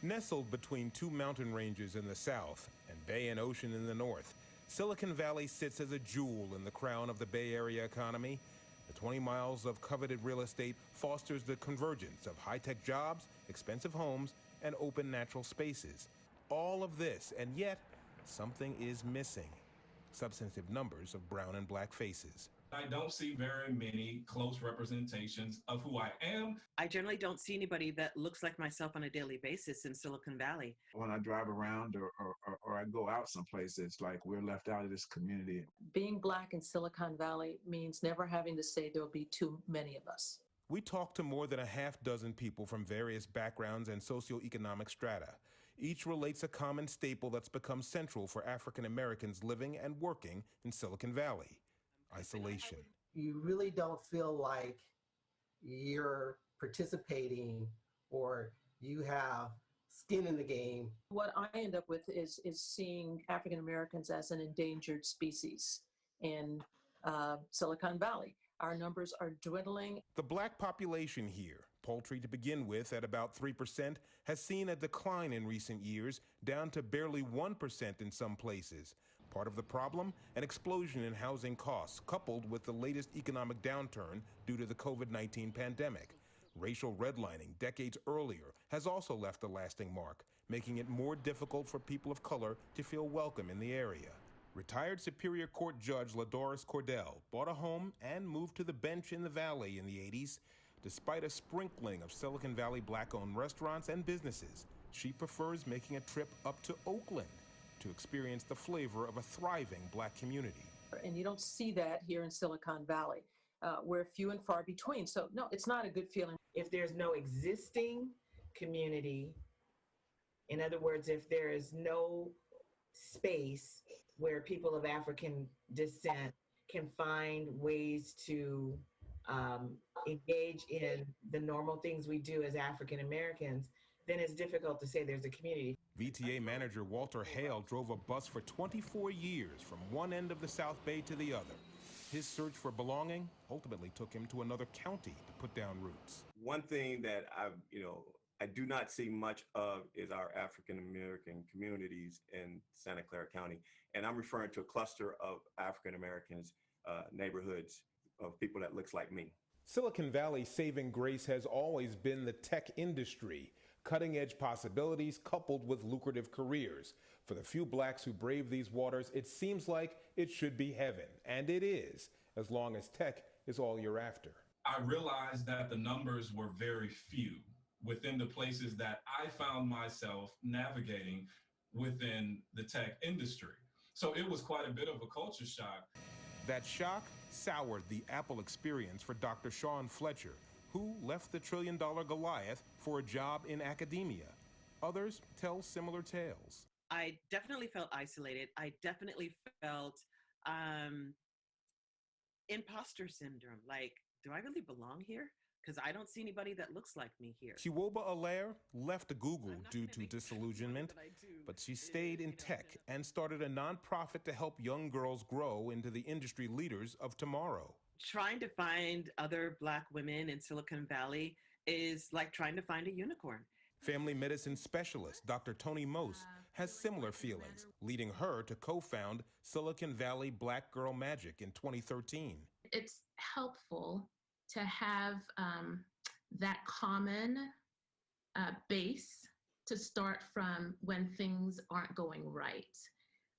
Nestled between two mountain ranges in the south and bay and ocean in the north, Silicon Valley sits as a jewel in the crown of the Bay Area economy. The 20 miles of coveted real estate fosters the convergence of high-tech jobs, expensive homes, and open natural spaces. All of this, and yet something is missing: substantive numbers of brown and black faces. I don't see very many close representations of who I am. I generally don't see anybody that looks like myself on a daily basis in Silicon Valley. When I drive around or I go out someplace, it's like we're left out of this community. Being Black in Silicon Valley means never having to say there'll be too many of us. We talked to more than a half dozen people from various backgrounds and socioeconomic strata. Each relates a common staple that's become central for African Americans living and working in Silicon Valley: isolation. You really don't feel like you're participating or you have skin in the game. What I end up with is seeing African Americans as an endangered species in Silicon Valley. Our numbers are dwindling. The black population here, paltry to begin with at about 3%, has seen a decline in recent years, down to barely 1% in some places. Part of the problem? An explosion in housing costs, coupled with the latest economic downturn due to the COVID-19 pandemic. Racial redlining decades earlier has also left a lasting mark, making it more difficult for people of color to feel welcome in the area. Retired Superior Court Judge LaDoris Cordell bought a home and moved to the bench in the Valley in the 80s. Despite a sprinkling of Silicon Valley black-owned restaurants and businesses, she prefers making a trip up to Oakland to experience the flavor of a thriving black community. And you don't see that here in Silicon Valley. We're few and far between. So no, it's not a good feeling. If there's no existing community, in other words, if there is no space where people of African descent can find ways to engage in the normal things we do as African Americans, then it's difficult to say there's a community. VTA manager Walter Hale drove a bus for 24 years from one end of the South Bay to the other. His search for belonging ultimately took him to another county to put down roots. One thing that I do not see much of is our African American communities in Santa Clara County. And I'm referring to a cluster of African Americans, neighborhoods of people that looks like me. Silicon Valley's saving grace has always been the tech industry, cutting-edge possibilities coupled with lucrative careers. For the few blacks who brave these waters, it seems like it should be heaven, and it is, as long as tech is all you're after. I realized that the numbers were very few within the places that I found myself navigating within the tech industry. So it was quite a bit of a culture shock. That shock soured the Apple experience for Dr. Sean Fletcher, who left the trillion-dollar Goliath for a job in academia. Others tell similar tales. I definitely felt isolated. I definitely felt imposter syndrome. Like, do I really belong here? Because I don't see anybody that looks like me here. Chiwoba Allaire left Google due to disillusionment, but she stayed in tech and started a nonprofit to help young girls grow into the industry leaders of tomorrow. Trying to find other Black women in Silicon Valley is like trying to find a unicorn. Family medicine specialist Dr. Toni Mose has similar feelings, leading her to co-found Silicon Valley Black Girl Magic in 2013. It's helpful to have that common base to start from when things aren't going right.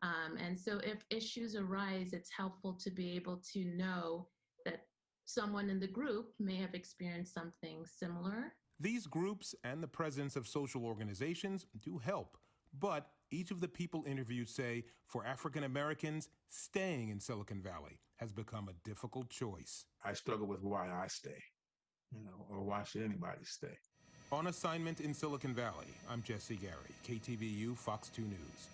And so if issues arise, it's helpful to be able to know that someone in the group may have experienced something similar. These groups and the presence of social organizations do help, but each of the people interviewed say for African Americans, staying in Silicon Valley has become a difficult choice. I struggle with why I stay, or why should anybody stay? On assignment in Silicon Valley, I'm Jesse Gary, KTVU Fox 2 News.